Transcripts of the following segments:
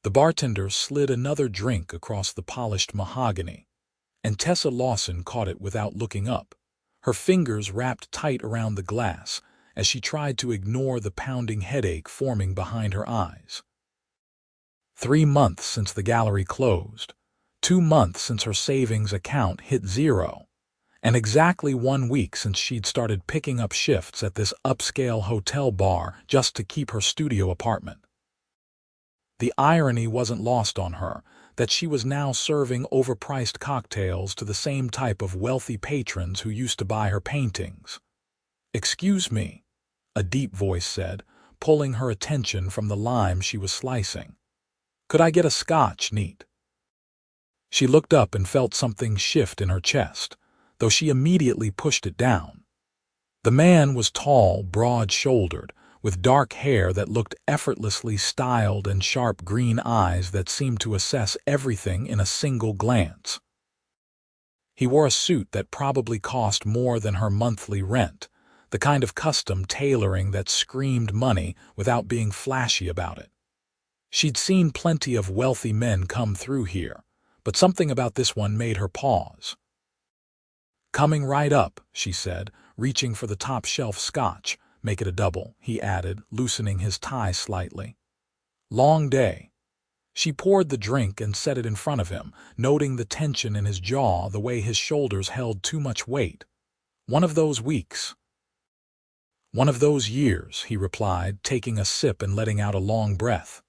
The bartender slid another drink across the polished mahogany, and Tessa Lawson caught it without looking up, her fingers wrapped tight around the glass as she tried to ignore the pounding headache forming behind her eyes. 3 months since the gallery closed, 2 months since her savings account hit zero, and exactly 1 week since she'd started picking up shifts at this upscale hotel bar just to keep her studio apartment. The irony wasn't lost on her that she was now serving overpriced cocktails to the same type of wealthy patrons who used to buy her paintings. "Excuse me," a deep voice said, pulling her attention from the lime she was slicing. "Could I get a scotch, neat?" She looked up and felt something shift in her chest, though she immediately pushed it down. The man was tall, broad-shouldered, with dark hair that looked effortlessly styled and sharp green eyes that seemed to assess everything in a single glance. He wore a suit that probably cost more than her monthly rent, the kind of custom tailoring that screamed money without being flashy about it. She'd seen plenty of wealthy men come through here, but something about this one made her pause. "Coming right up," she said, reaching for the top-shelf scotch. "Make it a double," he added, loosening his tie slightly. "Long day." She poured the drink and set it in front of him, noting the tension in his jaw, the way his shoulders held too much weight. "One of those weeks." "One of those years," he replied, taking a sip and letting out a long breath.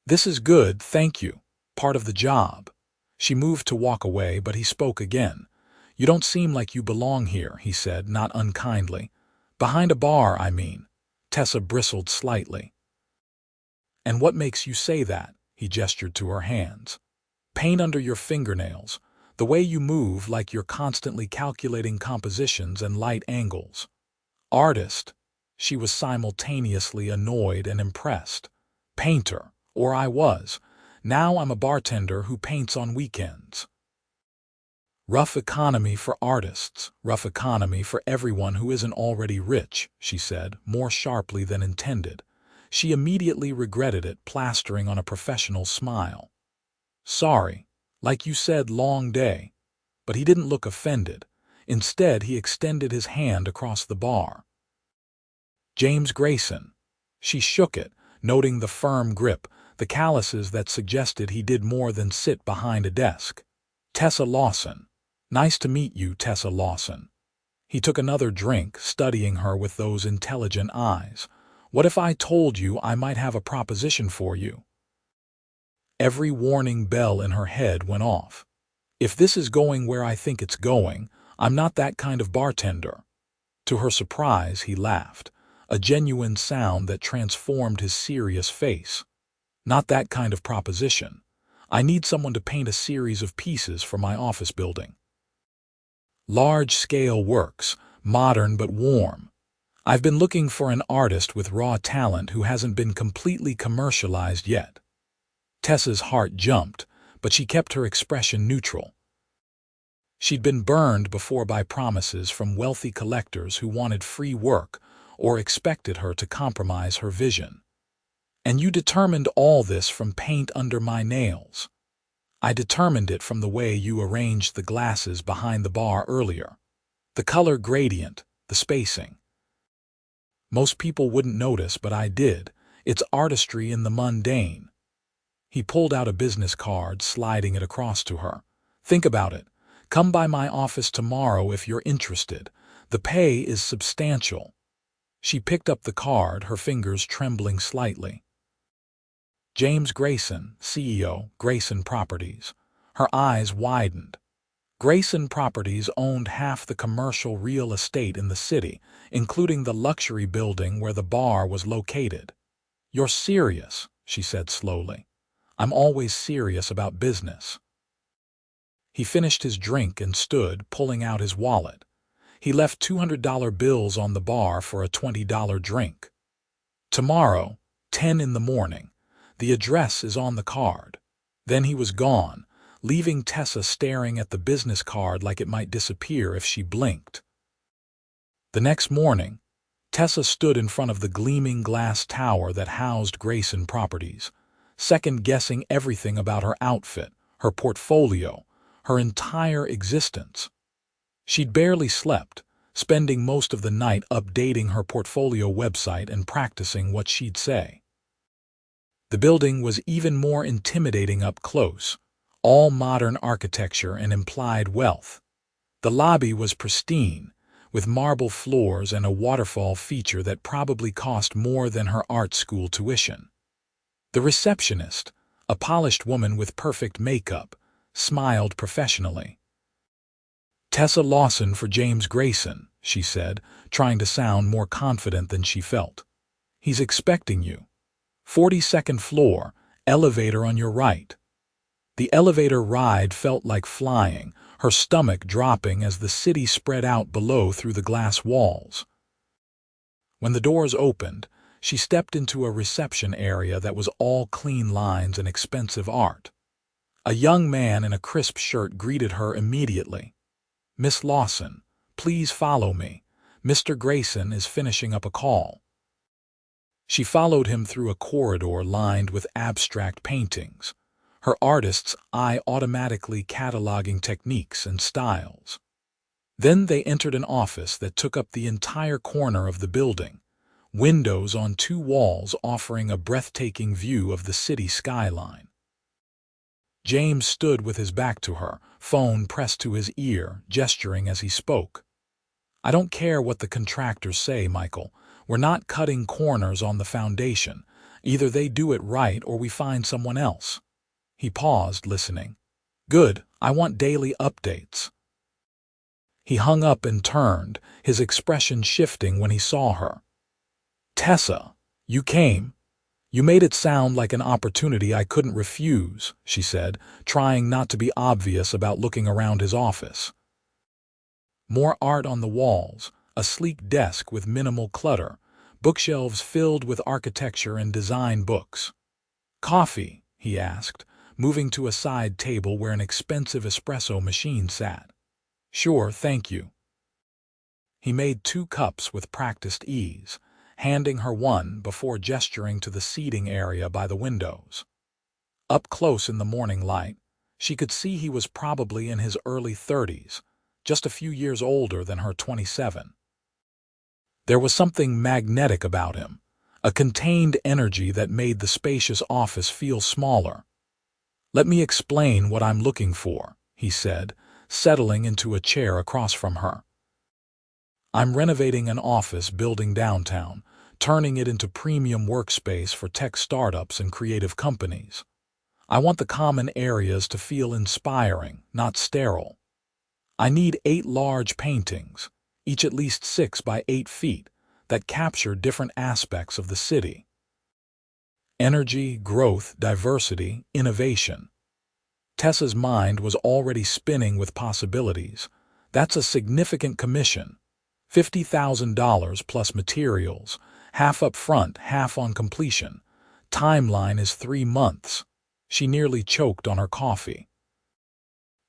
"This is good, thank you. Part of the job." She moved to walk away, but he spoke again. "You don't seem like you belong here," he said, not unkindly. "Behind a bar, I mean." Tessa bristled slightly. "And what makes you say that?" He gestured to her hands. "Paint under your fingernails, the way you move like you're constantly calculating compositions and light angles." "Artist." She was simultaneously annoyed and impressed. "Painter, or I was. Now I'm a bartender who paints on weekends." "Rough economy for artists, rough economy for everyone who isn't already rich," she said, more sharply than intended. She immediately regretted it, plastering on a professional smile. "Sorry. Like you said, long day." But he didn't look offended. Instead, he extended his hand across the bar. "James Grayson." She shook it, noting the firm grip, the calluses that suggested he did more than sit behind a desk. "Tessa Lawson." "Nice to meet you, Tessa Lawson." He took another drink, studying her with those intelligent eyes. "What if I told you I might have a proposition for you?" Every warning bell in her head went off. "If this is going where I think it's going, I'm not that kind of bartender." To her surprise, he laughed, a genuine sound that transformed his serious face. "Not that kind of proposition. I need someone to paint a series of pieces for my office building. Large-scale works, modern but warm. I've been looking for an artist with raw talent who hasn't been completely commercialized yet." Tessa's heart jumped, but she kept her expression neutral. She'd been burned before by promises from wealthy collectors who wanted free work or expected her to compromise her vision. "And you determined all this from paint under my nails." "I determined it from the way you arranged the glasses behind the bar earlier. The color gradient, the spacing. Most people wouldn't notice, but I did. It's artistry in the mundane." He pulled out a business card, sliding it across to her. "Think about it. Come by my office tomorrow if you're interested. The pay is substantial." She picked up the card, her fingers trembling slightly. "James Grayson, CEO, Grayson Properties." Her eyes widened. Grayson Properties owned half the commercial real estate in the city, including the luxury building where the bar was located. "You're serious," she said slowly. "I'm always serious about business." He finished his drink and stood, pulling out his wallet. He left $200 bills on the bar for a $20 drink. "Tomorrow, 10 in the morning. The address is on the card." Then he was gone, leaving Tessa staring at the business card like it might disappear if she blinked. The next morning, Tessa stood in front of the gleaming glass tower that housed Grayson Properties. second-guessing everything about her outfit, her portfolio, her entire existence. She'd barely slept, spending most of the night updating her portfolio website and practicing what she'd say. The building was even more intimidating up close, all modern architecture and implied wealth. The lobby was pristine, with marble floors and a waterfall feature that probably cost more than her art school tuition. The receptionist, a polished woman with perfect makeup, smiled professionally. "Tessa Lawson for James Grayson," she said, trying to sound more confident than she felt. "He's expecting you. 42nd floor, elevator on your right." The elevator ride felt like flying, her stomach dropping as the city spread out below through the glass walls. When the doors opened, she stepped into a reception area that was all clean lines and expensive art. A young man in a crisp shirt greeted her immediately. "Miss Lawson, please follow me. Mr. Grayson is finishing up a call." She followed him through a corridor lined with abstract paintings, her artist's eye automatically cataloging techniques and styles. Then they entered an office that took up the entire corner of the building, windows on 2 walls offering a breathtaking view of the city skyline. James stood with his back to her, phone pressed to his ear, gesturing as he spoke. "I don't care what the contractors say, Michael. We're not cutting corners on the foundation. Either they do it right or we find someone else." He paused, listening. "Good, I want daily updates." He hung up and turned, his expression shifting when he saw her. "Tessa, you came. You made it sound like an opportunity I couldn't refuse," she said, trying not to be obvious about looking around his office. More art on the walls, a sleek desk with minimal clutter, bookshelves filled with architecture and design books. "Coffee?" he asked, moving to a side table where an expensive espresso machine sat. "Sure, thank you." He made 2 cups with practiced ease, handing her one before gesturing to the seating area by the windows. Up close in the morning light, she could see he was probably in his early 30s, just a few years older than her 27. There was something magnetic about him, a contained energy that made the spacious office feel smaller. "Let me explain what I'm looking for," he said, settling into a chair across from her. "I'm renovating an office building downtown, turning it into premium workspace for tech startups and creative companies. I want the common areas to feel inspiring, not sterile. I need 8 large paintings, each at least 6 by 8 feet, that capture different aspects of the city. Energy, growth, diversity, innovation." Tessa's mind was already spinning with possibilities. "That's a significant commission. $50,000 plus materials, half up front, half on completion. Timeline is 3 months. She nearly choked on her coffee.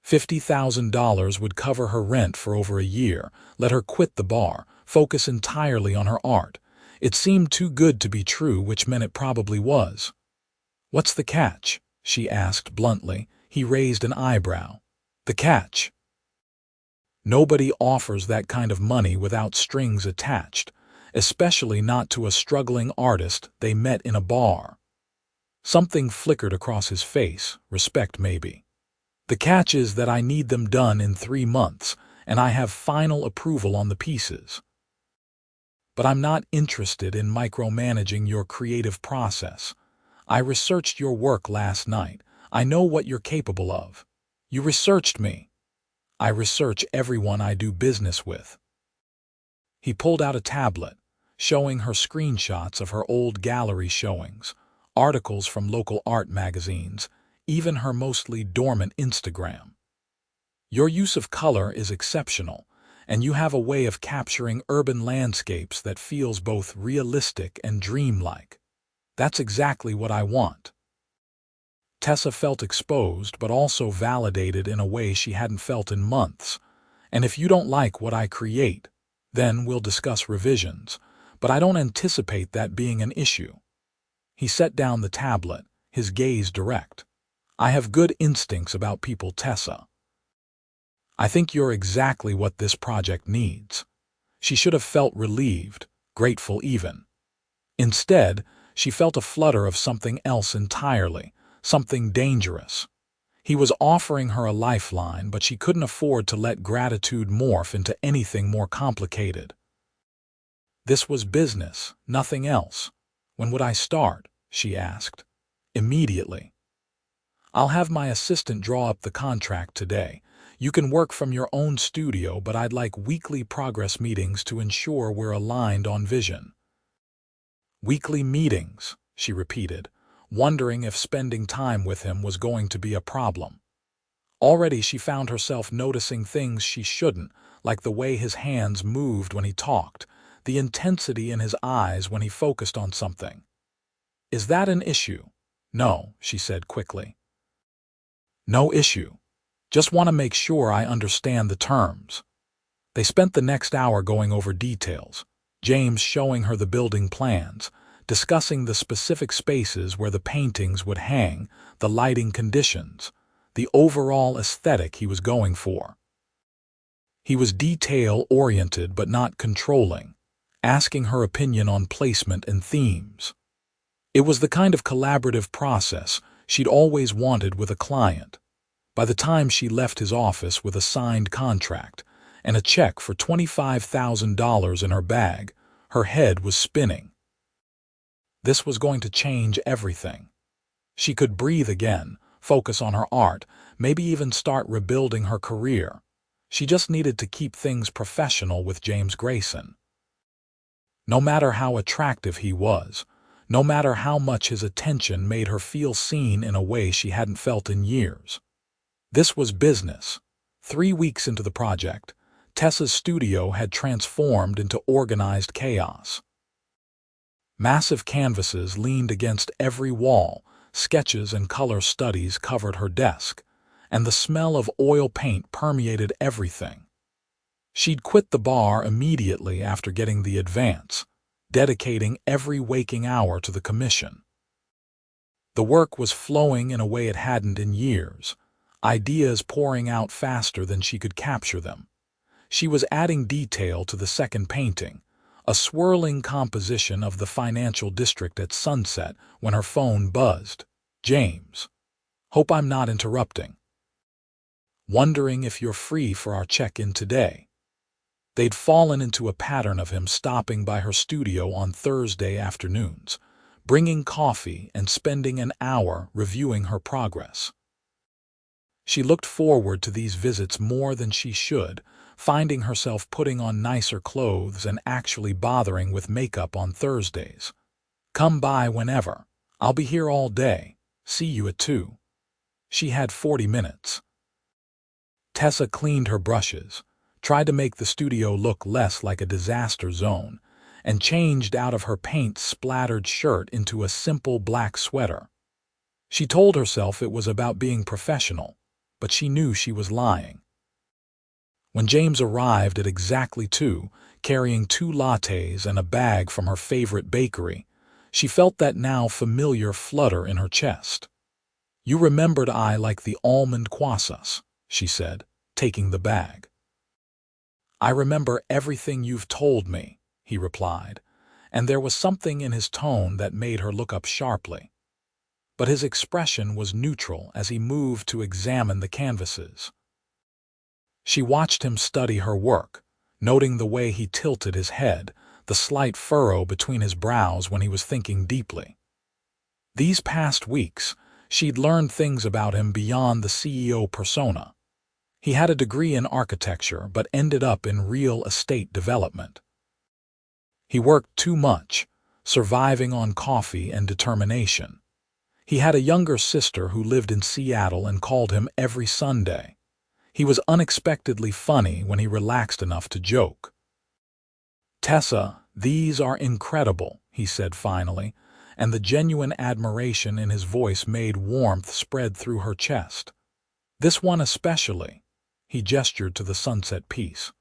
$50,000 would cover her rent for over a year, let her quit the bar, focus entirely on her art. It seemed too good to be true, which meant it probably was. "What's the catch?" she asked bluntly. He raised an eyebrow. "The catch? Nobody offers that kind of money without strings attached, especially not to a struggling artist they met in a bar." Something flickered across his face, respect maybe. "The catch is that I need them done in 3 months, and I have final approval on the pieces. But I'm not interested in micromanaging your creative process. I researched your work last night. I know what you're capable of." "You researched me." "I research everyone I do business with." He pulled out a tablet, showing her screenshots of her old gallery showings, articles from local art magazines, even her mostly dormant Instagram. "Your use of color is exceptional, and you have a way of capturing urban landscapes that feels both realistic and dreamlike. That's exactly what I want." Tessa felt exposed but also validated in a way she hadn't felt in months. "And if you don't like what I create, then we'll discuss revisions, but I don't anticipate that being an issue." He set down the tablet, his gaze direct. "I have good instincts about people, Tessa. I think you're exactly what this project needs." She should have felt relieved, grateful even. Instead, she felt a flutter of something else entirely, something dangerous. He was offering her a lifeline, but she couldn't afford to let gratitude morph into anything more complicated. This was business, nothing else. "When would I start?" she asked. "Immediately. I'll have my assistant draw up the contract today. You can work from your own studio, but I'd like weekly progress meetings to ensure we're aligned on vision." "Weekly meetings," she repeated, wondering if spending time with him was going to be a problem. Already she found herself noticing things she shouldn't, like the way his hands moved when he talked, the intensity in his eyes when he focused on something. "Is that an issue?" "No," she said quickly. "No issue. Just want to make sure I understand the terms." They spent the next hour going over details, James showing her the building plans, discussing the specific spaces where the paintings would hang, the lighting conditions, the overall aesthetic he was going for. He was detail-oriented but not controlling, asking her opinion on placement and themes. It was the kind of collaborative process she'd always wanted with a client. By the time she left his office with a signed contract and a check for $25,000 in her bag, her head was spinning. This was going to change everything. She could breathe again, focus on her art, maybe even start rebuilding her career. She just needed to keep things professional with James Grayson. No matter how attractive he was, no matter how much his attention made her feel seen in a way she hadn't felt in years. This was business. 3 weeks into the project, Tessa's studio had transformed into organized chaos. Massive canvases leaned against every wall, sketches and color studies covered her desk, and the smell of oil paint permeated everything. She'd quit the bar immediately after getting the advance, dedicating every waking hour to the commission. The work was flowing in a way it hadn't in years, ideas pouring out faster than she could capture them. She was adding detail to the second painting, a swirling composition of the financial district at sunset, when her phone buzzed. "James. Hope I'm not interrupting. Wondering if you're free for our check-in today." They'd fallen into a pattern of him stopping by her studio on Thursday afternoons, bringing coffee and spending an hour reviewing her progress. She looked forward to these visits more than she should, finding herself putting on nicer clothes and actually bothering with makeup on Thursdays. "Come by whenever. I'll be here all day. See you at 2. She had 40 minutes. Tessa cleaned her brushes, tried to make the studio look less like a disaster zone, and changed out of her paint-splattered shirt into a simple black sweater. She told herself it was about being professional, but she knew she was lying. When James arrived at exactly 2, carrying 2 lattes and a bag from her favorite bakery, she felt that now familiar flutter in her chest. "You remembered I like the almond croissants," she said, taking the bag. "I remember everything you've told me," he replied, and there was something in his tone that made her look up sharply. But his expression was neutral as he moved to examine the canvases. She watched him study her work, noting the way he tilted his head, the slight furrow between his brows when he was thinking deeply. These past weeks, she'd learned things about him beyond the CEO persona. He had a degree in architecture but ended up in real estate development. He worked too much, surviving on coffee and determination. He had a younger sister who lived in Seattle and called him every Sunday. He was unexpectedly funny when he relaxed enough to joke. "Tessa, these are incredible," he said finally, and the genuine admiration in his voice made warmth spread through her chest. "This one especially," he gestured to the sunset piece.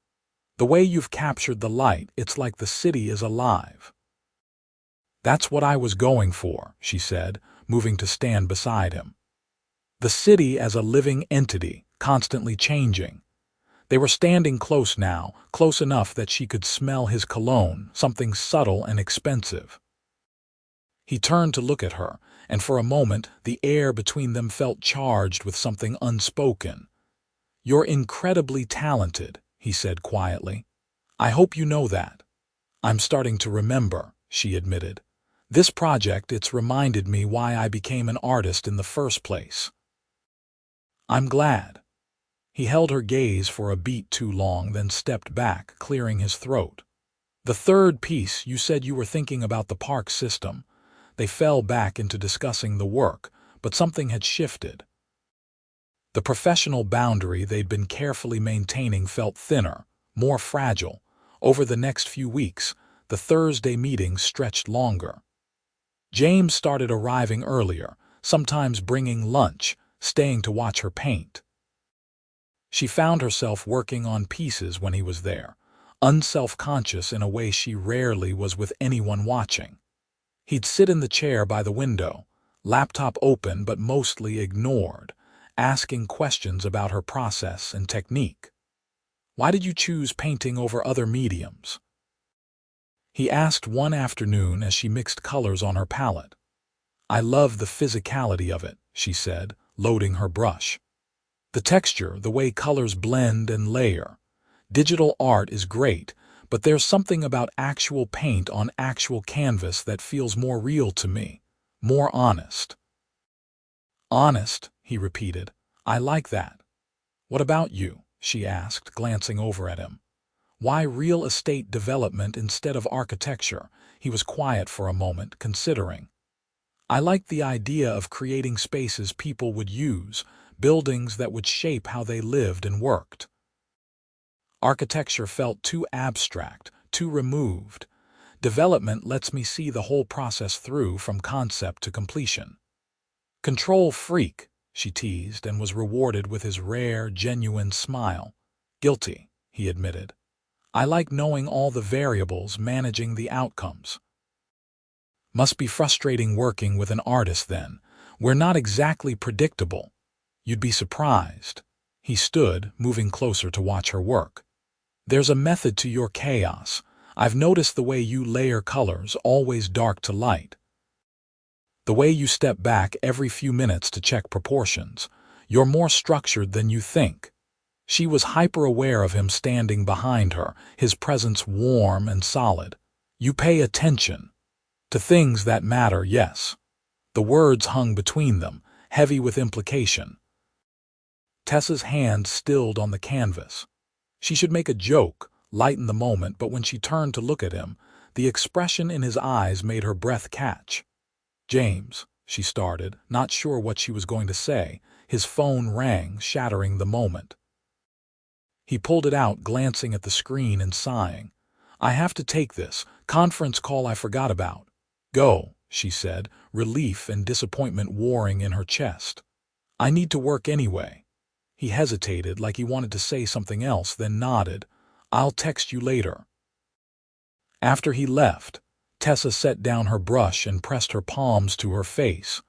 "The way you've captured the light, it's like the city is alive." "That's what I was going for," she said, moving to stand beside him. The city as a living entity, constantly changing. They were standing close now, close enough that she could smell his cologne, something subtle and expensive. He turned to look at her, and for a moment the air between them felt charged with something unspoken. "You're incredibly talented," he said quietly. "I hope you know that." "I'm starting to remember," she admitted. "This project, it's reminded me why I became an artist in the first place." "I'm glad." He held her gaze for a beat too long, then stepped back, clearing his throat. "The third piece, you said you were thinking about the park system." They fell back into discussing the work, but something had shifted. The professional boundary they'd been carefully maintaining felt thinner, more fragile. Over the next few weeks, the Thursday meetings stretched longer. James started arriving earlier, sometimes bringing lunch, staying to watch her paint. She found herself working on pieces when he was there, unself-conscious in a way she rarely was with anyone watching. He'd sit in the chair by the window, laptop open but mostly ignored, asking questions about her process and technique. "Why did you choose painting over other mediums?" he asked one afternoon as she mixed colors on her palette. "I love the physicality of it," she said, loading her brush. "The texture, the way colors blend and layer. Digital art is great, but there's something about actual paint on actual canvas that feels more real to me, more honest." "Honest," he repeated. "I like that." "What about you?" she asked, glancing over at him. "Why real estate development instead of architecture?" He was quiet for a moment, considering. "I like the idea of creating spaces people would use, buildings that would shape how they lived and worked." Architecture felt too abstract, too removed. Development lets me see the whole process through from concept to completion. "Control freak," she teased, and was rewarded with his rare, genuine smile. "Guilty," he admitted. "I like knowing all the variables, managing the outcomes." "Must be frustrating working with an artist then. We're not exactly predictable. You'd be surprised." He stood, moving closer to watch her work. "There's a method to your chaos. I've noticed the way you layer colors, always dark to light. The way you step back every few minutes to check proportions. You're more structured than you think." She was hyper-aware of him standing behind her, his presence warm and solid. "You pay attention. To things that matter, yes." The words hung between them, heavy with implication. Tessa's hand stilled on the canvas. She should make a joke, lighten the moment, but when she turned to look at him, the expression in his eyes made her breath catch. "James," she started, not sure what she was going to say. His phone rang, shattering the moment. He pulled it out, glancing at the screen and sighing. "I have to take this conference call I forgot about." "Go," she said, relief and disappointment warring in her chest. "I need to work anyway." He hesitated, like he wanted to say something else, then nodded. "I'll text you later." After he left, Tessa set down her brush and pressed her palms to her face.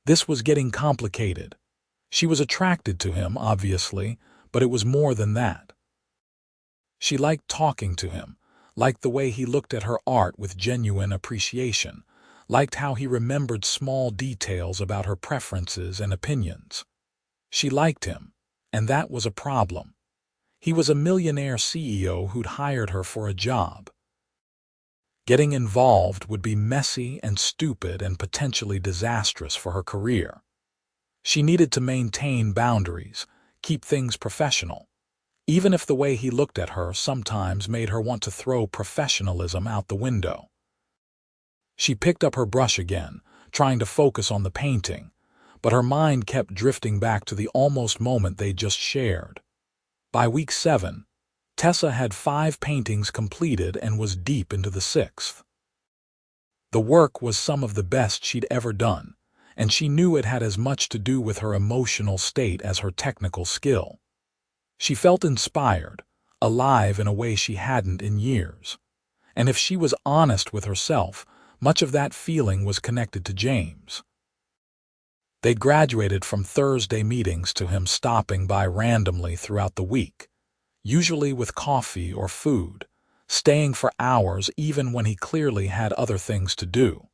This was getting complicated. She was attracted to him, obviously, but it was more than that. She liked talking to him, liked the way he looked at her art with genuine appreciation, liked how he remembered small details about her preferences and opinions. She liked him, and that was a problem. He was a millionaire CEO who'd hired her for a job. Getting involved would be messy and stupid and potentially disastrous for her career. She needed to maintain boundaries, keep things professional, even if the way he looked at her sometimes made her want to throw professionalism out the window. She picked up her brush again, trying to focus on the painting, but her mind kept drifting back to the almost moment they'd just shared. By week 7, Tessa had 5 paintings completed and was deep into the 6th. The work was some of the best she'd ever done, and she knew it had as much to do with her emotional state as her technical skill. She felt inspired, alive in a way she hadn't in years. And if she was honest with herself, much of that feeling was connected to James. They'd graduated from Thursday meetings to him stopping by randomly throughout the week, usually with coffee or food, staying for hours even when he clearly had other things to do.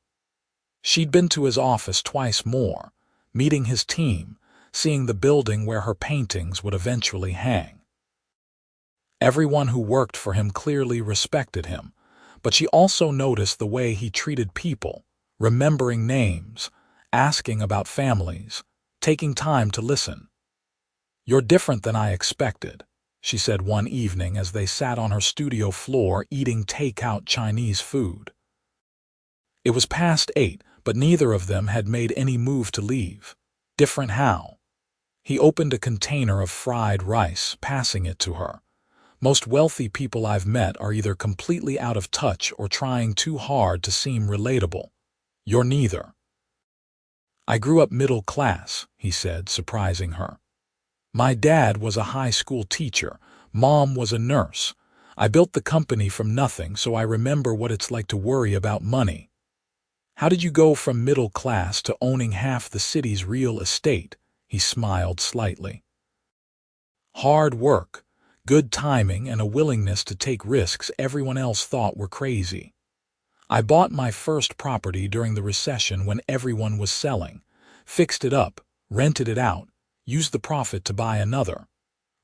She'd been to his office twice more, meeting his team, seeing the building where her paintings would eventually hang. Everyone who worked for him clearly respected him, but she also noticed the way he treated people, remembering names, asking about families, taking time to listen. "You're different than I expected," she said one evening as they sat on her studio floor eating takeout Chinese food. It was past 8, but neither of them had made any move to leave. Different how? He opened a container of fried rice, passing it to her. "Most wealthy people I've met are either completely out of touch or trying too hard to seem relatable. You're neither." "I grew up middle class," he said, surprising her. "My dad was a high school teacher. Mom was a nurse. I built the company from nothing, so I remember what it's like to worry about money." "How did you go from middle class to owning half the city's real estate?" He smiled slightly. "Hard work, good timing, and a willingness to take risks everyone else thought were crazy. I bought my first property during the recession when everyone was selling, fixed it up, rented it out, used the profit to buy another,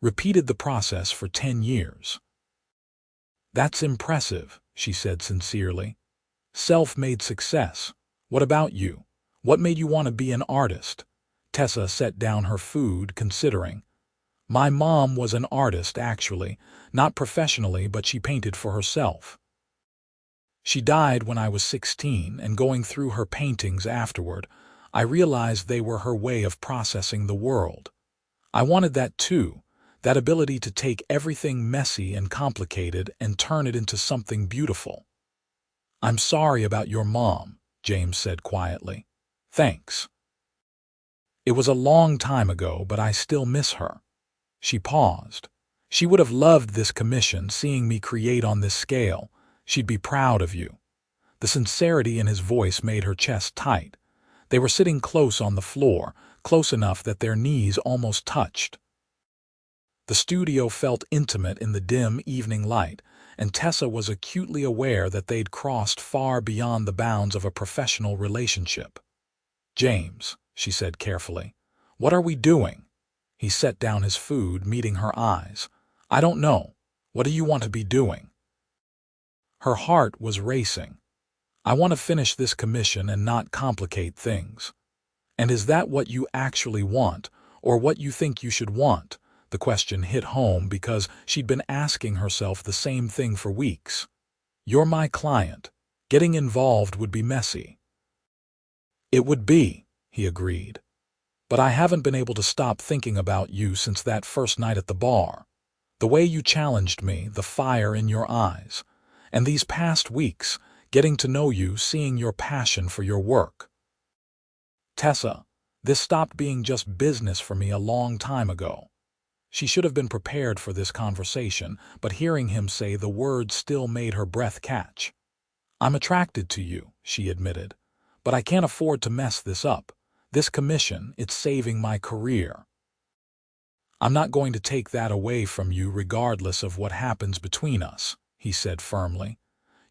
repeated the process for 10 years. "That's impressive," she said sincerely. "Self-made success. What about you? What made you want to be an artist?" Tessa set down her food, considering. "My mom was an artist, actually, not professionally, but she painted for herself. She died when I was 16, and going through her paintings afterward, I realized they were her way of processing the world. I wanted that too, that ability to take everything messy and complicated and turn it into something beautiful." "I'm sorry about your mom," James said quietly. "Thanks. It was a long time ago, but I still miss her." She paused. "She would have loved this commission, seeing me create on this scale. She'd be proud of you." The sincerity in his voice made her chest tight. They were sitting close on the floor, close enough that their knees almost touched. The studio felt intimate in the dim evening light, and Tessa was acutely aware that they'd crossed far beyond the bounds of a professional relationship. "James," she said carefully, "what are we doing?" He set down his food, meeting her eyes. "I don't know. What do you want to be doing?" Her heart was racing. "I want to finish this commission and not complicate things." "And is that what you actually want, or what you think you should want?" The question hit home because she'd been asking herself the same thing for weeks. "You're my client. Getting involved would be messy." "It would be," he agreed. "But I haven't been able to stop thinking about you since that first night at the bar. The way you challenged me, the fire in your eyes. And these past weeks, getting to know you, seeing your passion for your work. Tessa, this stopped being just business for me a long time ago." She should have been prepared for this conversation, but hearing him say the words still made her breath catch. "I'm attracted to you," she admitted, "but I can't afford to mess this up. This commission, it's saving my career." "I'm not going to take that away from you regardless of what happens between us," he said firmly.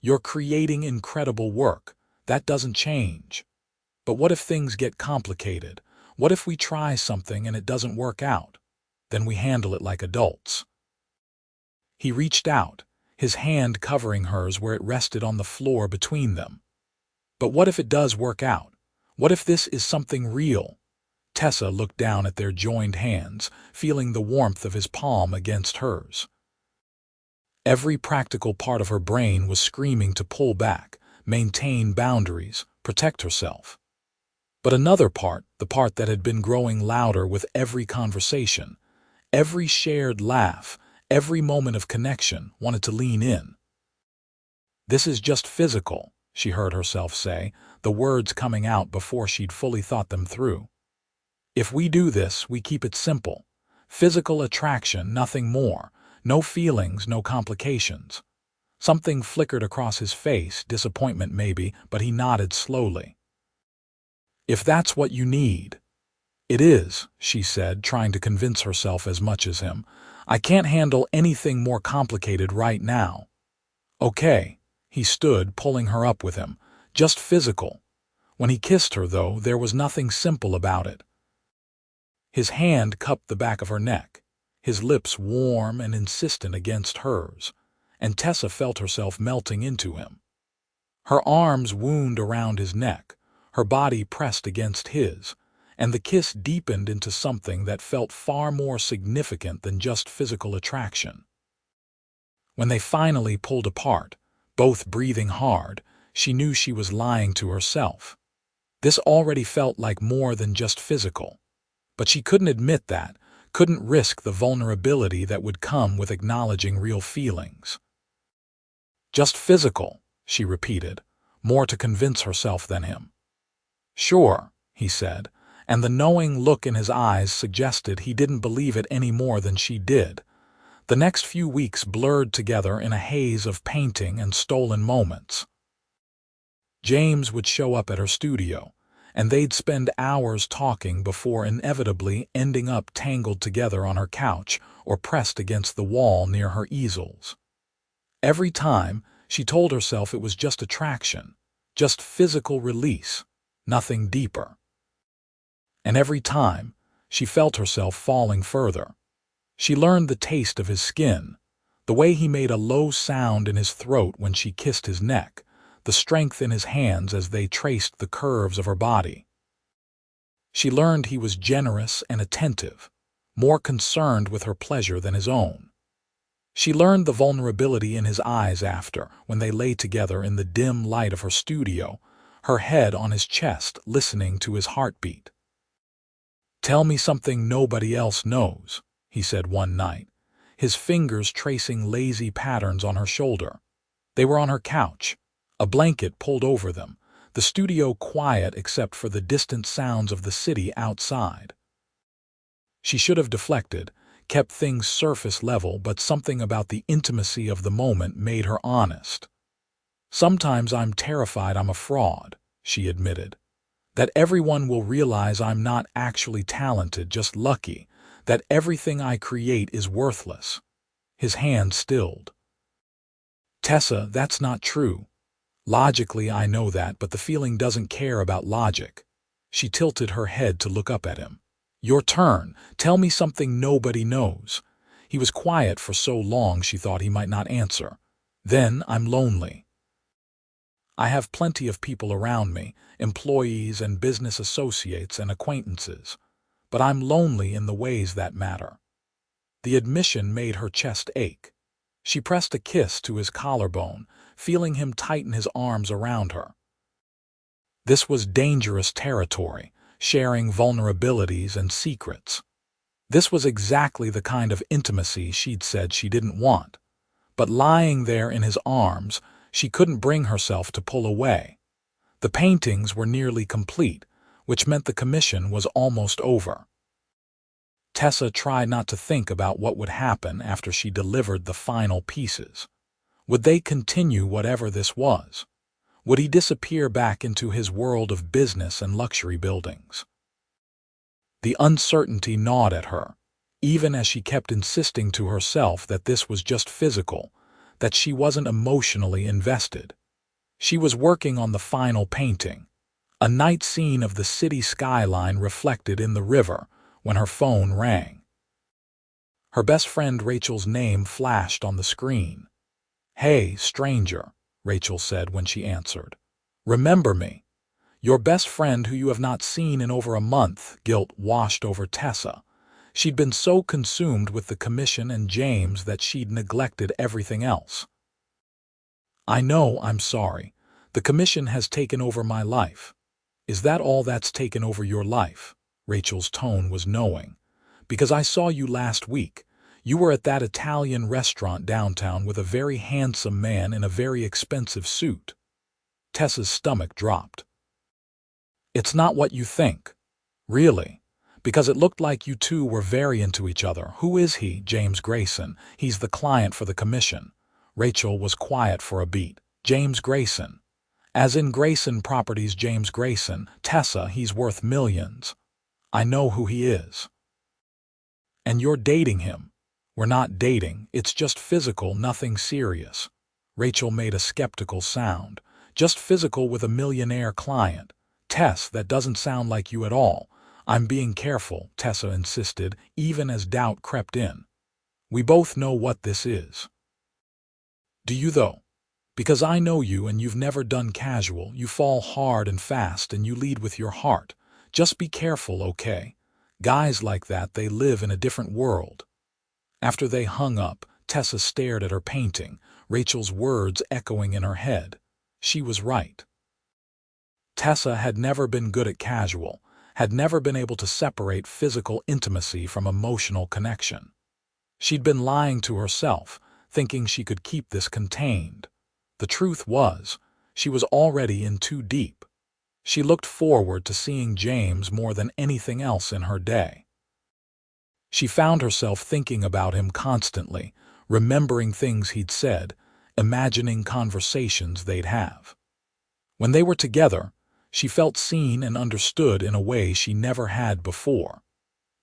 "You're creating incredible work. That doesn't change. But what if things get complicated? What if we try something and it doesn't work out? Then we handle it like adults." He reached out, his hand covering hers where it rested on the floor between them. "But what if it does work out? What if this is something real?" Tessa looked down at their joined hands, feeling the warmth of his palm against hers. Every practical part of her brain was screaming to pull back, maintain boundaries, protect herself. But another part, the part that had been growing louder with every conversation, every shared laugh, every moment of connection, wanted to lean in. "This is just physical," she heard herself say, the words coming out before she'd fully thought them through. "If we do this, we keep it simple. Physical attraction, nothing more. No feelings, no complications." Something flickered across his face, disappointment maybe, but he nodded slowly. "If that's what you need." "It is," she said, trying to convince herself as much as him. "I can't handle anything more complicated right now." "Okay." He stood, pulling her up with him. "Just physical." When he kissed her, though, there was nothing simple about it. His hand cupped the back of her neck, his lips warm and insistent against hers, and Tessa felt herself melting into him. Her arms wound around his neck, her body pressed against his, and the kiss deepened into something that felt far more significant than just physical attraction. When they finally pulled apart, both breathing hard, she knew she was lying to herself. This already felt like more than just physical. But she couldn't admit that, couldn't risk the vulnerability that would come with acknowledging real feelings. "Just physical," she repeated, more to convince herself than him. "Sure," he said, and the knowing look in his eyes suggested he didn't believe it any more than she did. The next few weeks blurred together in a haze of painting and stolen moments. James would show up at her studio, and they'd spend hours talking before inevitably ending up tangled together on her couch or pressed against the wall near her easels. Every time, she told herself it was just attraction, just physical release, nothing deeper. And every time, she felt herself falling further. She learned the taste of his skin, the way he made a low sound in his throat when she kissed his neck, the strength in his hands as they traced the curves of her body. She learned he was generous and attentive, more concerned with her pleasure than his own. She learned the vulnerability in his eyes after, when they lay together in the dim light of her studio, her head on his chest listening to his heartbeat. "Tell me something nobody else knows," he said one night, his fingers tracing lazy patterns on her shoulder. They were on her couch, a blanket pulled over them, the studio quiet except for the distant sounds of the city outside. She should have deflected, kept things surface level, but something about the intimacy of the moment made her honest. "Sometimes I'm terrified I'm a fraud," she admitted. "That everyone will realize I'm not actually talented, just lucky, that everything I create is worthless." His hand stilled. "Tessa, that's not true. Logically, I know that, but the feeling doesn't care about logic." She tilted her head to look up at him. "Your turn. Tell me something nobody knows." He was quiet for so long she thought he might not answer. "Then I'm lonely. I have plenty of people around me, employees and business associates and acquaintances, but I'm lonely in the ways that matter." The admission made her chest ache. She pressed a kiss to his collarbone, feeling him tighten his arms around her. This was dangerous territory, sharing vulnerabilities and secrets. This was exactly the kind of intimacy she'd said she didn't want. But lying there in his arms, she couldn't bring herself to pull away. The paintings were nearly complete, which meant the commission was almost over. Tessa tried not to think about what would happen after she delivered the final pieces. Would they continue whatever this was? Would he disappear back into his world of business and luxury buildings? The uncertainty gnawed at her, even as she kept insisting to herself that this was just physical, that she wasn't emotionally invested. She was working on the final painting, a night scene of the city skyline reflected in the river, when her phone rang. Her best friend Rachel's name flashed on the screen. "Hey, stranger," Rachel said when she answered. "Remember me? Your best friend who you have not seen in over a month." Guilt washed over Tessa. She'd been so consumed with the commission and James that she'd neglected everything else. "I know, I'm sorry. The commission has taken over my life." "Is that all that's taken over your life?" Rachel's tone was knowing. "Because I saw you last week. You were at that Italian restaurant downtown with a very handsome man in a very expensive suit." Tessa's stomach dropped. "It's not what you think. Really. Because it looked like you two were very into each other." "Who is he?" "James Grayson. He's the client for the commission." Rachel was quiet for a beat. "James Grayson. As in Grayson Properties." "James Grayson. Tessa, he's worth millions." I know who he is. And you're dating him. We're not dating, it's just physical, nothing serious. Rachel made a skeptical sound. Just physical with a millionaire client. Tess, that doesn't sound like you at all. I'm being careful, Tessa insisted, even as doubt crept in. We both know what this is. Do you though? Because I know you and you've never done casual, you fall hard and fast and you lead with your heart. Just be careful, okay? Guys like that, they live in a different world. After they hung up, Tessa stared at her painting, Rachel's words echoing in her head. She was right. Tessa had never been good at casual, had never been able to separate physical intimacy from emotional connection. She'd been lying to herself, thinking she could keep this contained. The truth was, she was already in too deep. She looked forward to seeing James more than anything else in her day. She found herself thinking about him constantly, remembering things he'd said, imagining conversations they'd have. When they were together, she felt seen and understood in a way she never had before.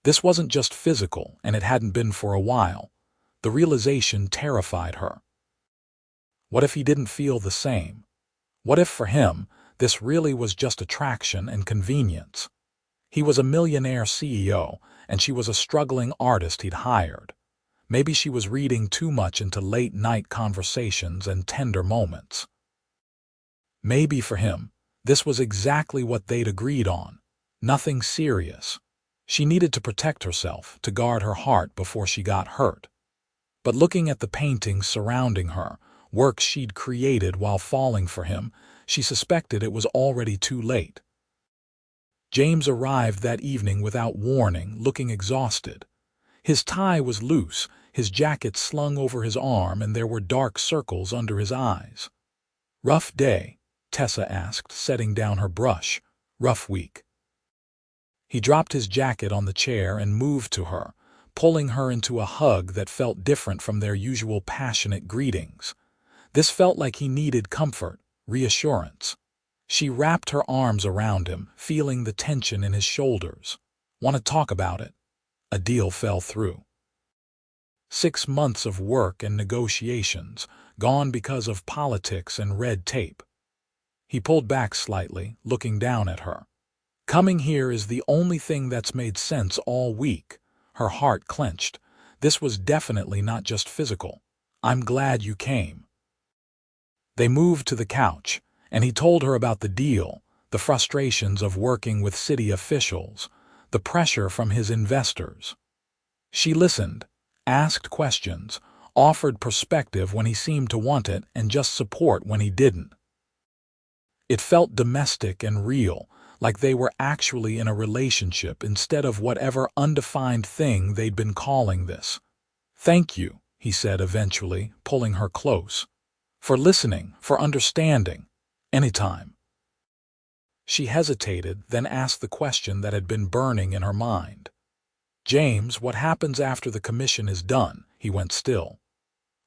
This wasn't just physical, and it hadn't been for a while. The realization terrified her. What if he didn't feel the same? What if for him, this really was just attraction and convenience? He was a millionaire CEO, and she was a struggling artist he'd hired. Maybe she was reading too much into late-night conversations and tender moments. Maybe for him, this was exactly what they'd agreed on. Nothing serious. She needed to protect herself, to guard her heart before she got hurt. But looking at the paintings surrounding her, works she'd created while falling for him, she suspected it was already too late. James arrived that evening without warning, looking exhausted. His tie was loose, his jacket slung over his arm, and there were dark circles under his eyes. "Rough day?" Tessa asked, setting down her brush. "Rough week." He dropped his jacket on the chair and moved to her, pulling her into a hug that felt different from their usual passionate greetings. This felt like he needed comfort, reassurance. She wrapped her arms around him, feeling the tension in his shoulders. "Want to talk about it?" A deal fell through. 6 months of work and negotiations, gone because of politics and red tape. He pulled back slightly, looking down at her. "Coming here is the only thing that's made sense all week." Her heart clenched. This was definitely not just physical. "I'm glad you came." They moved to the couch, and he told her about the deal, the frustrations of working with city officials, the pressure from his investors. She listened, asked questions, offered perspective when he seemed to want it, and just support when he didn't. It felt domestic and real, like they were actually in a relationship instead of whatever undefined thing they'd been calling this. "Thank you," he said eventually, pulling her close. "For listening, for understanding. Anytime." She hesitated, then asked the question that had been burning in her mind. "James, what happens after the commission is done?" He went still.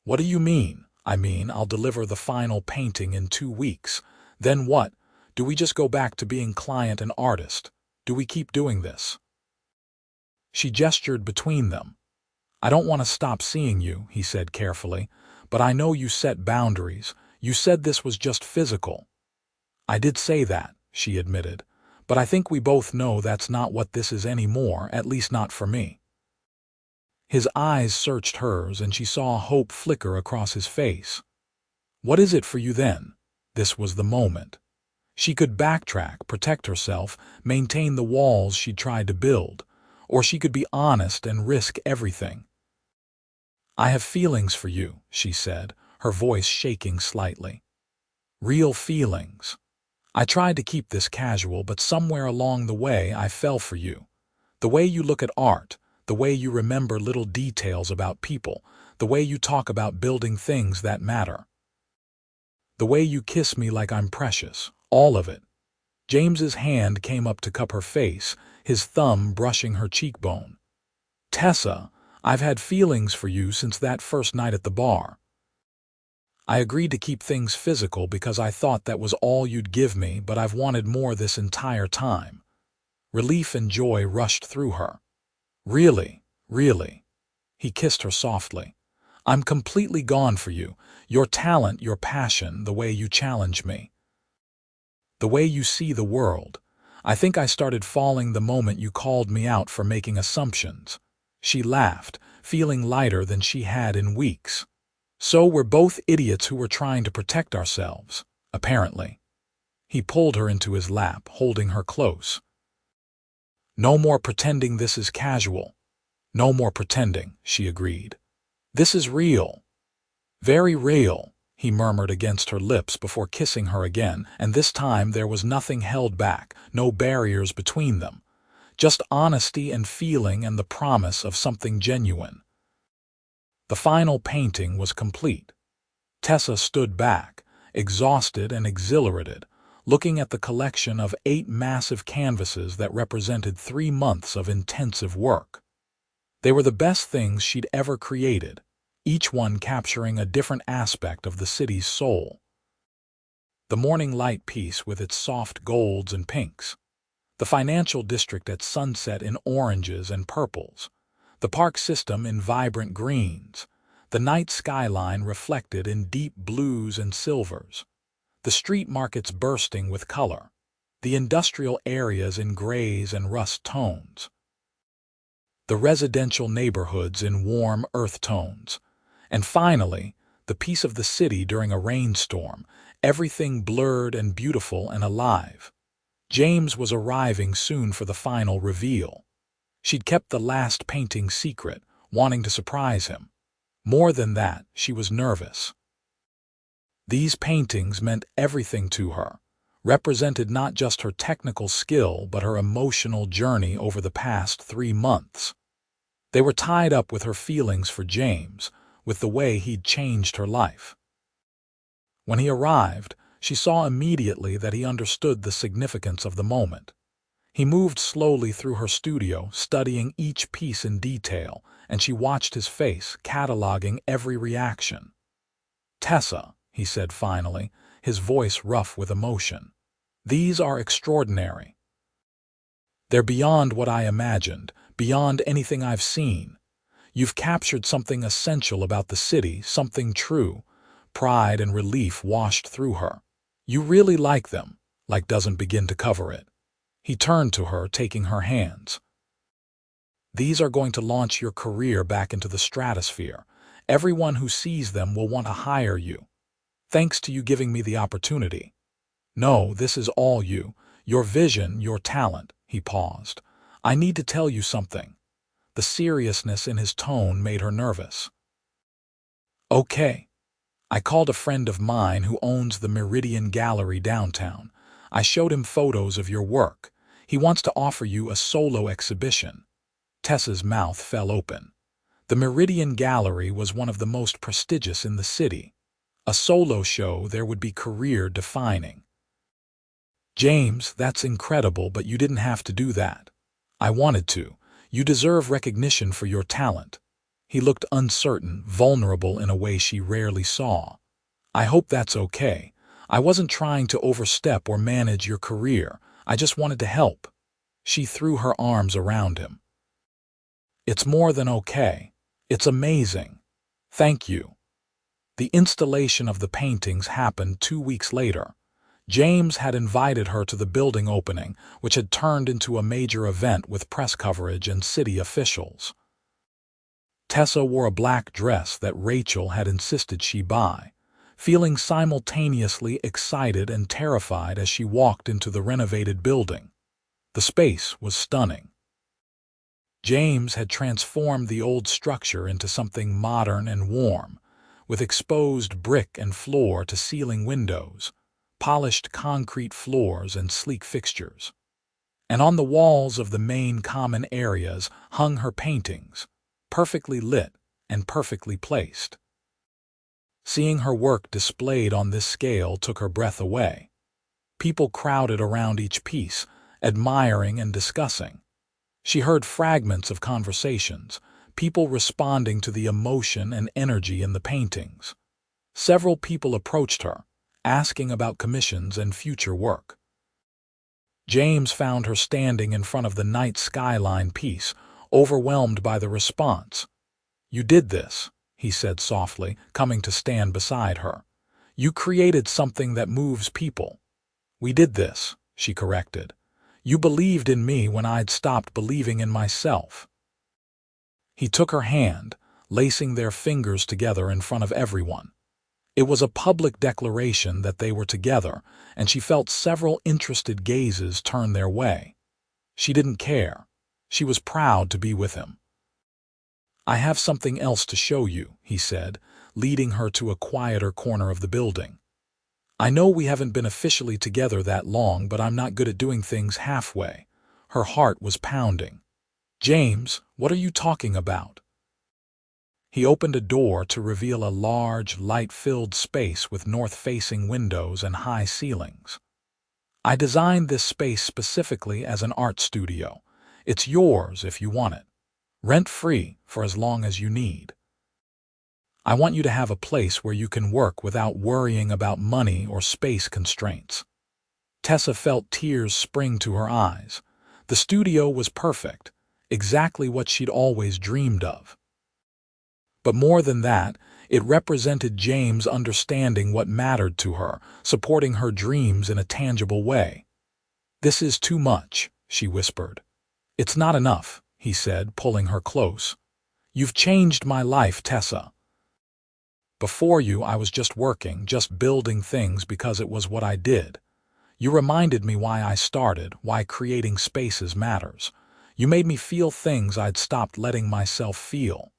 "What do you mean?" "I mean, I'll deliver the final painting in 2 weeks. Then what? Do we just go back to being client and artist? Do we keep doing this?" She gestured between them. "I don't want to stop seeing you," he said carefully, "but I know you set boundaries. You said this was just physical." "I did say that," she admitted, "but I think we both know that's not what this is anymore, at least not for me." His eyes searched hers, and she saw hope flicker across his face. "What is it for you then?" This was the moment. She could backtrack, protect herself, maintain the walls she'd tried to build, or she could be honest and risk everything. "I have feelings for you," she said, her voice shaking slightly. "Real feelings. I tried to keep this casual, but somewhere along the way I fell for you. The way you look at art, the way you remember little details about people, the way you talk about building things that matter. The way you kiss me like I'm precious, all of it." James's hand came up to cup her face, his thumb brushing her cheekbone. "Tessa, I've had feelings for you since that first night at the bar. I agreed to keep things physical because I thought that was all you'd give me, but I've wanted more this entire time." Relief and joy rushed through her. Really, really. He kissed her softly. I'm completely gone for you. Your talent, your passion, the way you challenge me. The way you see the world. I think I started falling the moment you called me out for making assumptions. She laughed, feeling lighter than she had in weeks. So we're both idiots who were trying to protect ourselves, apparently. He pulled her into his lap, holding her close. No more pretending this is casual. No more pretending, she agreed. This is real. Very real, he murmured against her lips before kissing her again, and this time there was nothing held back, no barriers between them. Just honesty and feeling and the promise of something genuine. The final painting was complete. Tessa stood back, exhausted and exhilarated, looking at the collection of 8 massive canvases that represented 3 months of intensive work. They were the best things she'd ever created, each one capturing a different aspect of the city's soul. The morning light piece with its soft golds and pinks, the financial district at sunset in oranges and purples, the park system in vibrant greens, the night skyline reflected in deep blues and silvers, the street markets bursting with color, the industrial areas in grays and rust tones, the residential neighborhoods in warm earth tones, and finally, the piece of the city during a rainstorm, everything blurred and beautiful and alive. James was arriving soon for the final reveal. She'd kept the last painting secret, wanting to surprise him. More than that, she was nervous. These paintings meant everything to her, represented not just her technical skill but her emotional journey over the past 3 months. They were tied up with her feelings for James, with the way he'd changed her life. When he arrived, she saw immediately that he understood the significance of the moment. He moved slowly through her studio, studying each piece in detail, and she watched his face, cataloging every reaction. "Tessa," he said finally, his voice rough with emotion, "these are extraordinary. They're beyond what I imagined, beyond anything I've seen. You've captured something essential about the city, something true." Pride and relief washed through her. "You really like them," like doesn't begin to cover it. He turned to her, taking her hands. "These are going to launch your career back into the stratosphere. Everyone who sees them will want to hire you. Thanks to you giving me the opportunity. No, this is all you, your vision, your talent." He paused. "I need to tell you something." The seriousness in his tone made her nervous. "Okay. I called a friend of mine who owns the Meridian Gallery downtown. I showed him photos of your work. He wants to offer you a solo exhibition." Tessa's mouth fell open. The Meridian Gallery was one of the most prestigious in the city. A solo show there would be career-defining. "James, that's incredible, but you didn't have to do that. I wanted to. You deserve recognition for your talent." He looked uncertain, vulnerable in a way she rarely saw. "I hope that's okay. I wasn't trying to overstep or manage your career. I just wanted to help." She threw her arms around him. "It's more than okay. It's amazing. Thank you." The installation of the paintings happened 2 weeks later. James had invited her to the building opening, which had turned into a major event with press coverage and city officials. Tessa wore a black dress that Rachel had insisted she buy, feeling simultaneously excited and terrified as she walked into the renovated building. The space was stunning. James had transformed the old structure into something modern and warm, with exposed brick and floor-to-ceiling windows, polished concrete floors and sleek fixtures. And on the walls of the main common areas hung her paintings, perfectly lit and perfectly placed. Seeing her work displayed on this scale took her breath away. People crowded around each piece, admiring and discussing. She heard fragments of conversations, people responding to the emotion and energy in the paintings. Several people approached her, asking about commissions and future work. James found her standing in front of the night skyline piece, overwhelmed by the response. "You did this," he said softly, coming to stand beside her. "You created something that moves people." "We did this," she corrected. "You believed in me when I'd stopped believing in myself." He took her hand, lacing their fingers together in front of everyone. It was a public declaration that they were together, and she felt several interested gazes turn their way. She didn't care. She was proud to be with him. "I have something else to show you," he said, leading her to a quieter corner of the building. "I know we haven't been officially together that long, but I'm not good at doing things halfway." Her heart was pounding. "James, what are you talking about?" He opened a door to reveal a large, light-filled space with north-facing windows and high ceilings. "I designed this space specifically as an art studio. It's yours if you want it. Rent-free for as long as you need. I want you to have a place where you can work without worrying about money or space constraints." Tessa felt tears spring to her eyes. The studio was perfect, exactly what she'd always dreamed of. But more than that, it represented James understanding what mattered to her, supporting her dreams in a tangible way. "This is too much," she whispered. "It's not enough," he said, pulling her close. "You've changed my life, Tessa. Before you, I was just working, just building things because it was what I did. You reminded me why I started, why creating spaces matters. You made me feel things I'd stopped letting myself feel.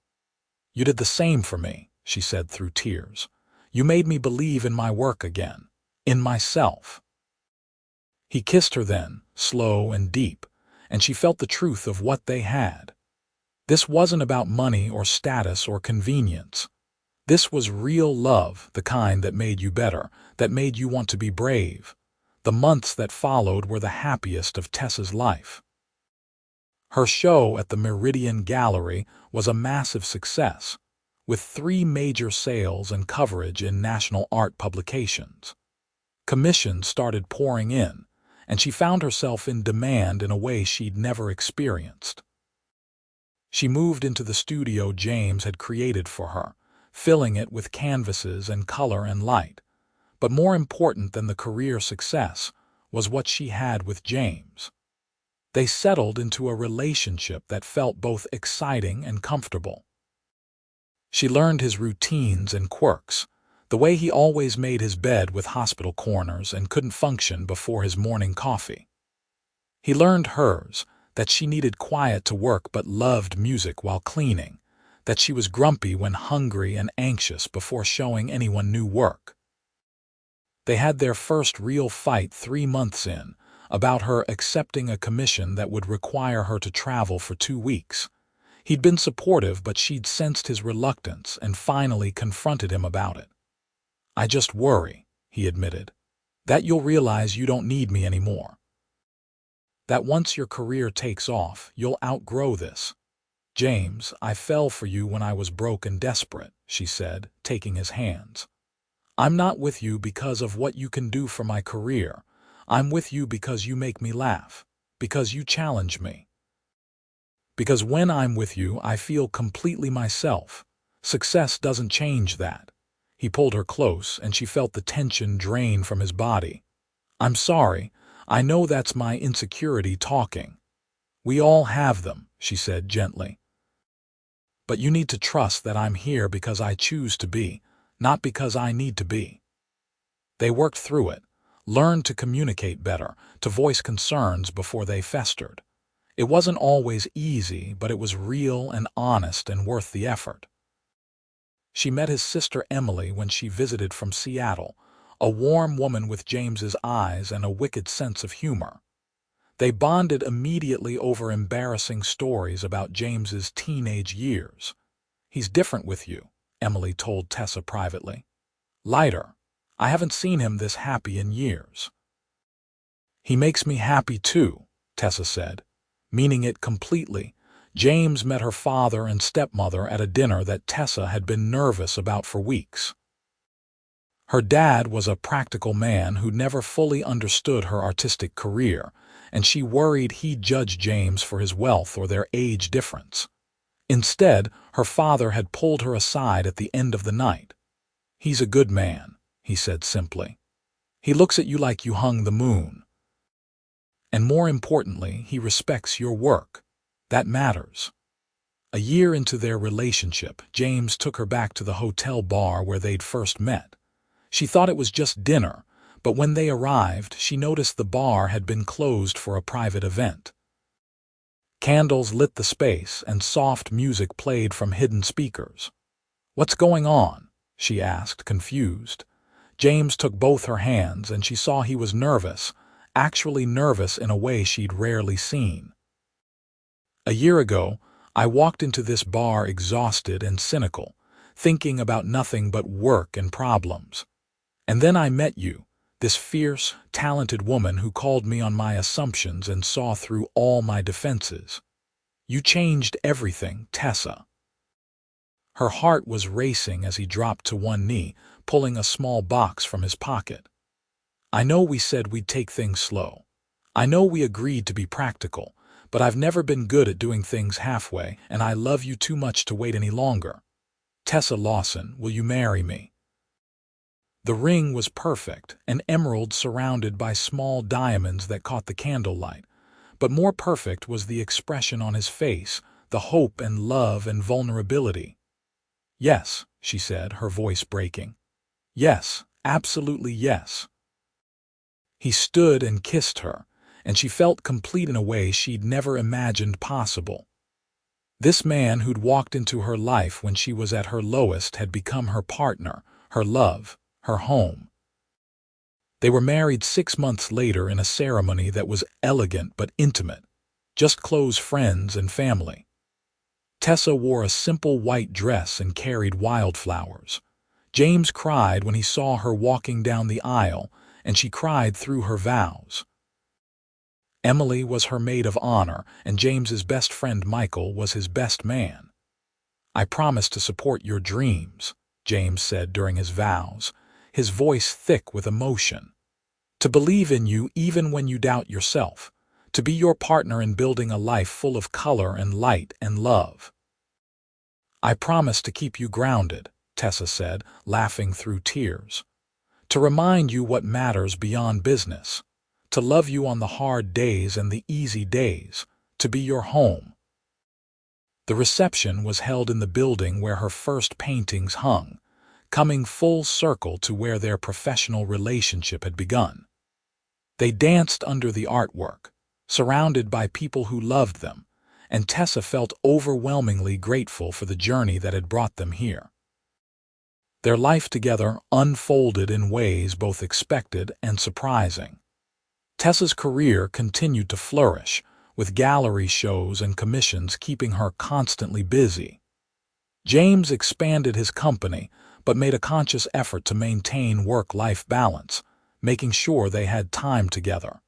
You did the same for me," she said through tears. "You made me believe in my work again, in myself." He kissed her then, slow and deep, and she felt the truth of what they had. This wasn't about money or status or convenience. This was real love, the kind that made you better, that made you want to be brave. The months that followed were the happiest of Tessa's life. Her show at the Meridian Gallery was a massive success, with 3 major sales and coverage in national art publications. Commissions started pouring in, and she found herself in demand in a way she'd never experienced. She moved into the studio James had created for her, filling it with canvases and color and light. But more important than the career success was what she had with James. They settled into a relationship that felt both exciting and comfortable. She learned his routines and quirks, the way he always made his bed with hospital corners and couldn't function before his morning coffee. He learned hers, that she needed quiet to work but loved music while cleaning, that she was grumpy when hungry and anxious before showing anyone new work. They had their first real fight 3 months in, about her accepting a commission that would require her to travel for 2 weeks. He'd been supportive, but she'd sensed his reluctance and finally confronted him about it. "I just worry," he admitted, "that you'll realize you don't need me anymore. That once your career takes off, you'll outgrow this." "James, I fell for you when I was broke and desperate," she said, taking his hands. "I'm not with you because of what you can do for my career. I'm with you because you make me laugh, because you challenge me. Because when I'm with you, I feel completely myself. Success doesn't change that." He pulled her close, and she felt the tension drain from his body. "I'm sorry. I know that's my insecurity talking." "We all have them," she said gently. "But you need to trust that I'm here because I choose to be, not because I need to be." They worked through it, learned to communicate better, to voice concerns before they festered. It wasn't always easy, but it was real and honest and worth the effort. She met his sister Emily when she visited from Seattle, a warm woman with James's eyes and a wicked sense of humor. They bonded immediately over embarrassing stories about James's teenage years. "He's different with you," Emily told Tessa privately. "Lighter. I haven't seen him this happy in years." "He makes me happy too," Tessa said, meaning it completely. James met her father and stepmother at a dinner that Tessa had been nervous about for weeks. Her dad was a practical man who never fully understood her artistic career, and she worried he'd judge James for his wealth or their age difference. Instead, her father had pulled her aside at the end of the night. "He's a good man," he said simply. "He looks at you like you hung the moon. And more importantly, he respects your work. That matters." A year into their relationship, James took her back to the hotel bar where they'd first met. She thought it was just dinner, but when they arrived, she noticed the bar had been closed for a private event. Candles lit the space, and soft music played from hidden speakers. "What's going on?" she asked, confused. James took both her hands, and she saw he was nervous, actually nervous in a way she'd rarely seen. "A year ago, I walked into this bar exhausted and cynical, thinking about nothing but work and problems. And then I met you, this fierce, talented woman who called me on my assumptions and saw through all my defenses. You changed everything, Tessa." Her heart was racing as he dropped to one knee, pulling a small box from his pocket. "I know we said we'd take things slow. I know we agreed to be practical, but I've never been good at doing things halfway, and I love you too much to wait any longer. Tessa Lawson, will you marry me?" The ring was perfect, an emerald surrounded by small diamonds that caught the candlelight. But more perfect was the expression on his face, the hope and love and vulnerability. "Yes," she said, her voice breaking. "Yes, absolutely yes." He stood and kissed her, and she felt complete in a way she'd never imagined possible. This man who'd walked into her life when she was at her lowest had become her partner, her love, her home. They were married 6 months later in a ceremony that was elegant but intimate, just close friends and family. Tessa wore a simple white dress and carried wildflowers. James cried when he saw her walking down the aisle, and she cried through her vows. Emily was her maid of honor, and James's best friend Michael was his best man. "I promise to support your dreams," James said during his vows, his voice thick with emotion. "To believe in you even when you doubt yourself. To be your partner in building a life full of color and light and love." "I promise to keep you grounded," Tessa said, laughing through tears. "To remind you what matters beyond business. To love you on the hard days and the easy days. To be your home." The reception was held in the building where her first paintings hung, coming full circle to where their professional relationship had begun. They danced under the artwork, surrounded by people who loved them, and Tessa felt overwhelmingly grateful for the journey that had brought them here. Their life together unfolded in ways both expected and surprising. Tessa's career continued to flourish, with gallery shows and commissions keeping her constantly busy. James expanded his company, but made a conscious effort to maintain work-life balance, making sure they had time together.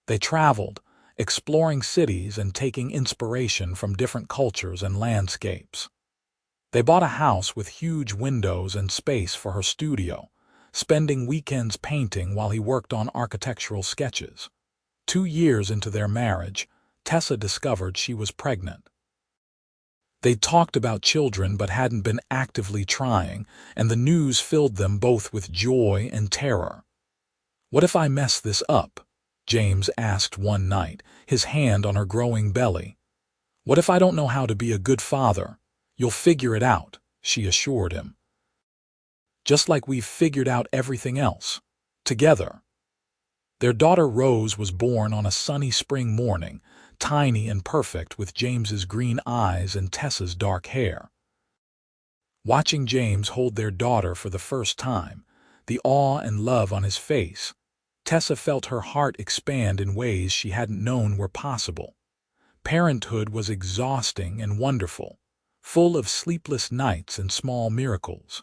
They traveled, exploring cities and taking inspiration from different cultures and landscapes. They bought a house with huge windows and space for her studio, spending weekends painting while he worked on architectural sketches. 2 years into their marriage, Tessa discovered she was pregnant. They talked about children but hadn't been actively trying, and the news filled them both with joy and terror. "What if I mess this up?" James asked one night, his hand on her growing belly. "What if I don't know how to be a good father?" "You'll figure it out," she assured him. "Just like we've figured out everything else. Together." Their daughter Rose was born on a sunny spring morning, tiny and perfect with James's green eyes and Tessa's dark hair. Watching James hold their daughter for the first time, the awe and love on his face, Tessa felt her heart expand in ways she hadn't known were possible. Parenthood was exhausting and wonderful, full of sleepless nights and small miracles.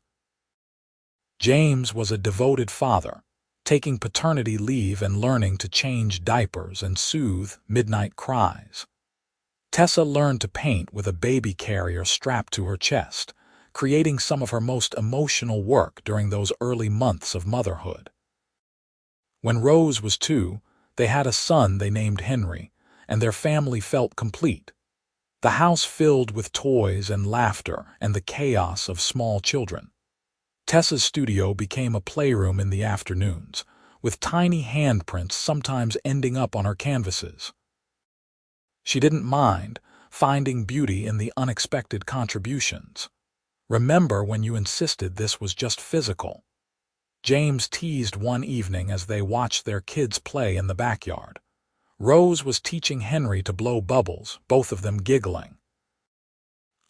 James was a devoted father, taking paternity leave and learning to change diapers and soothe midnight cries. Tessa learned to paint with a baby carrier strapped to her chest, creating some of her most emotional work during those early months of motherhood. When Rose was 2, They had a son they named Henry, and their family felt complete. The house filled with toys and laughter and the chaos of small children. Tessa's studio became a playroom in the afternoons, with tiny handprints sometimes ending up on her canvases. She didn't mind, finding beauty in the unexpected contributions. "Remember when you insisted this was just physical?" James teased one evening as they watched their kids play in the backyard. Rose was teaching Henry to blow bubbles, both of them giggling.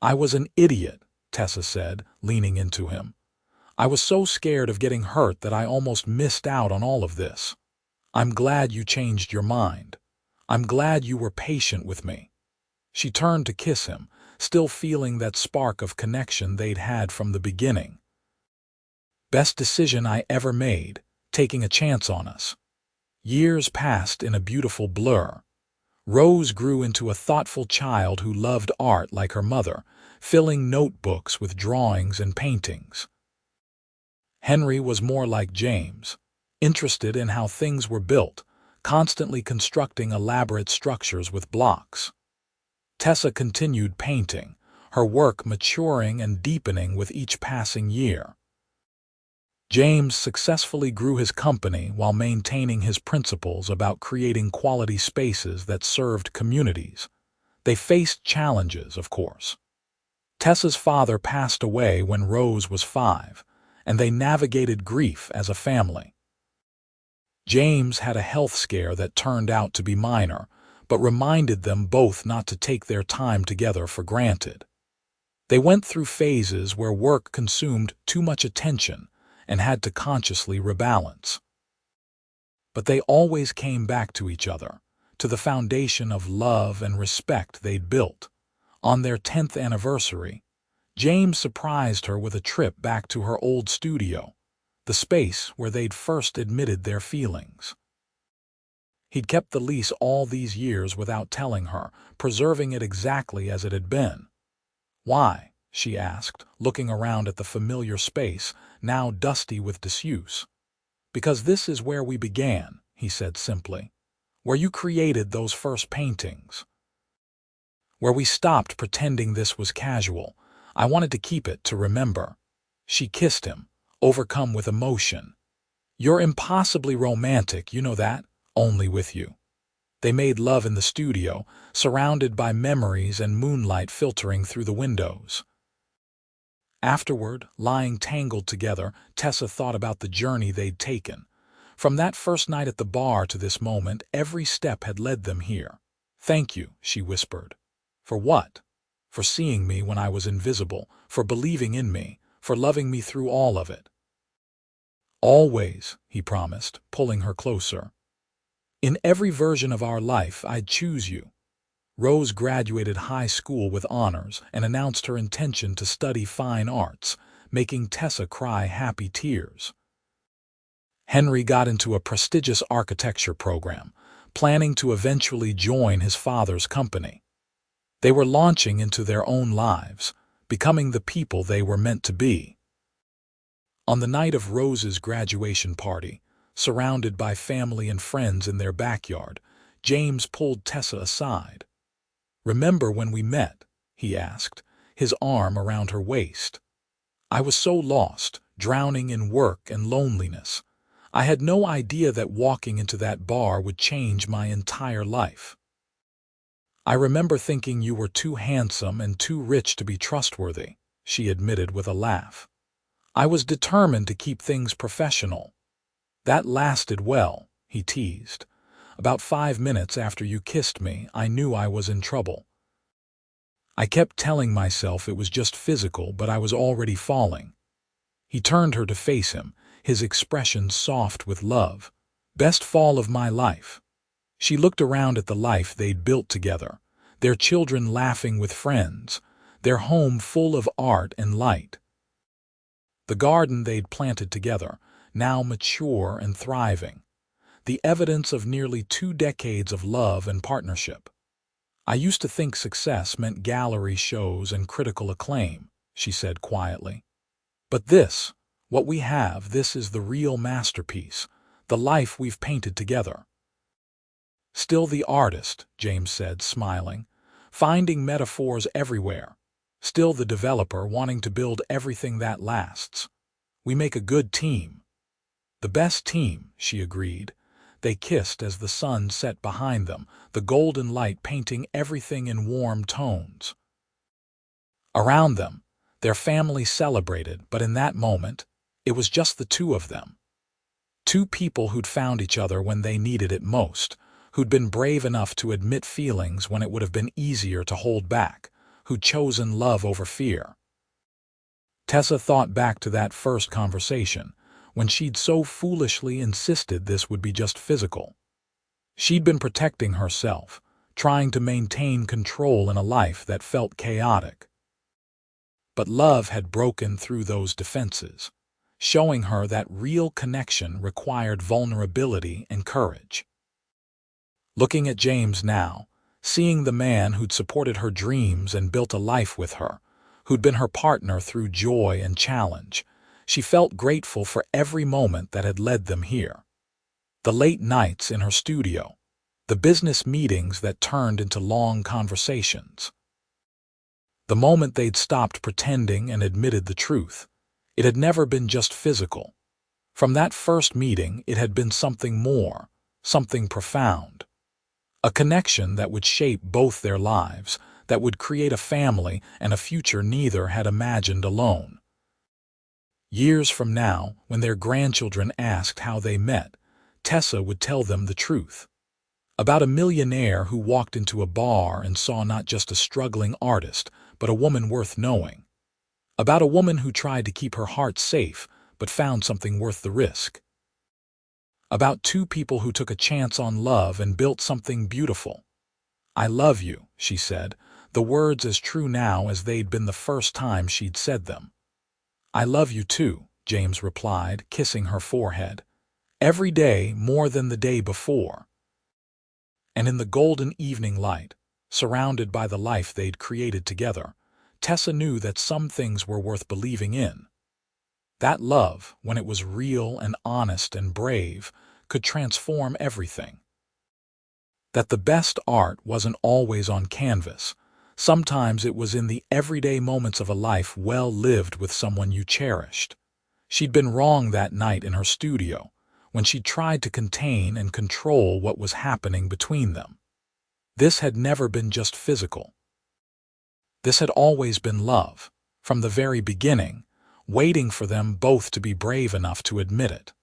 "I was an idiot," Tessa said, leaning into him. "I was so scared of getting hurt that I almost missed out on all of this. I'm glad you changed your mind. I'm glad you were patient with me." She turned to kiss him, still feeling that spark of connection they'd had from the beginning. "Best decision I ever made, taking a chance on us." Years passed in a beautiful blur. Rose grew into a thoughtful child who loved art like her mother, filling notebooks with drawings and paintings. Henry was more like James, interested in how things were built, constantly constructing elaborate structures with blocks. Tessa continued painting, her work maturing and deepening with each passing year. James successfully grew his company while maintaining his principles about creating quality spaces that served communities. They faced challenges, of course. Tessa's father passed away when Rose was 5, and they navigated grief as a family. James had a health scare that turned out to be minor, but reminded them both not to take their time together for granted. They went through phases where work consumed too much attention and had to consciously rebalance. But they always came back to each other, to the foundation of love and respect they'd built. On their 10th anniversary, James surprised her with a trip back to her old studio, the space where they'd first admitted their feelings. He'd kept the lease all these years without telling her, preserving it exactly as it had been. "Why?" she asked, looking around at the familiar space, now dusty with disuse. "Because this is where we began," he said simply. "Where you created those first paintings. Where we stopped pretending this was casual. I wanted to keep it to remember." She kissed him, overcome with emotion. "You're impossibly romantic, you know that, only with you." They made love in the studio, surrounded by memories and moonlight filtering through the windows. Afterward, lying tangled together, Tessa thought about the journey they'd taken. From that first night at the bar to this moment, every step had led them here. "Thank you," she whispered. "For what?" "For seeing me when I was invisible, for believing in me, for loving me through all of it." "Always," he promised, pulling her closer. "In every version of our life, I'd choose you." Rose graduated high school with honors and announced her intention to study fine arts, making Tessa cry happy tears. Henry got into a prestigious architecture program, planning to eventually join his father's company. They were launching into their own lives, becoming the people they were meant to be. On the night of Rose's graduation party, surrounded by family and friends in their backyard, James pulled Tessa aside. "Remember when we met?" he asked, his arm around her waist. "I was so lost, drowning in work and loneliness. I had no idea that walking into that bar would change my entire life. I remember thinking you were too handsome and too rich to be trustworthy," she admitted with a laugh. "I was determined to keep things professional." "That lasted well," he teased. "About 5 minutes after you kissed me, I knew I was in trouble. I kept telling myself it was just physical, but I was already falling." He turned her to face him, his expression soft with love. "Best fall of my life." She looked around at the life they'd built together, their children laughing with friends, their home full of art and light. The garden they'd planted together, now mature and thriving, the evidence of nearly 2 decades of love and partnership. "I used to think success meant gallery shows and critical acclaim," she said quietly. "But what we have, this is the real masterpiece, the life we've painted together." Still the artist, James said, smiling, finding metaphors everywhere. Still the developer wanting to build everything that lasts. We make a good team. The best team, she agreed. They kissed as the sun set behind them, the golden light painting everything in warm tones. Around them, their family celebrated, but in that moment, it was just the two of them. Two people who'd found each other when they needed it most, who'd been brave enough to admit feelings when it would have been easier to hold back, who'd chosen love over fear. Tessa thought back to that first conversation, when she'd so foolishly insisted this would be just physical. She'd been protecting herself, trying to maintain control in a life that felt chaotic. But love had broken through those defenses, showing her that real connection required vulnerability and courage. Looking at James now, seeing the man who'd supported her dreams and built a life with her, who'd been her partner through joy and challenge, she felt grateful for every moment that had led them here. The late nights in her studio, the business meetings that turned into long conversations. The moment they'd stopped pretending and admitted the truth, it had never been just physical. From that first meeting, it had been something more, something profound. A connection that would shape both their lives, that would create a family and a future neither had imagined alone. Years from now, when their grandchildren asked how they met, Tessa would tell them the truth. About a millionaire who walked into a bar and saw not just a struggling artist, but a woman worth knowing. About a woman who tried to keep her heart safe, but found something worth the risk. About two people who took a chance on love and built something beautiful. "I love you," she said, the words as true now as they'd been the first time she'd said them. "I love you too," James replied, kissing her forehead. "Every day more than the day before." And in the golden evening light, surrounded by the life they'd created together, Tessa knew that some things were worth believing in. That love, when it was real and honest and brave, could transform everything. That the best art wasn't always on canvas. Sometimes it was in the everyday moments of a life well lived with someone you cherished. She'd been wrong that night in her studio, when she tried to contain and control what was happening between them. This had never been just physical. This had always been love, from the very beginning, waiting for them both to be brave enough to admit it.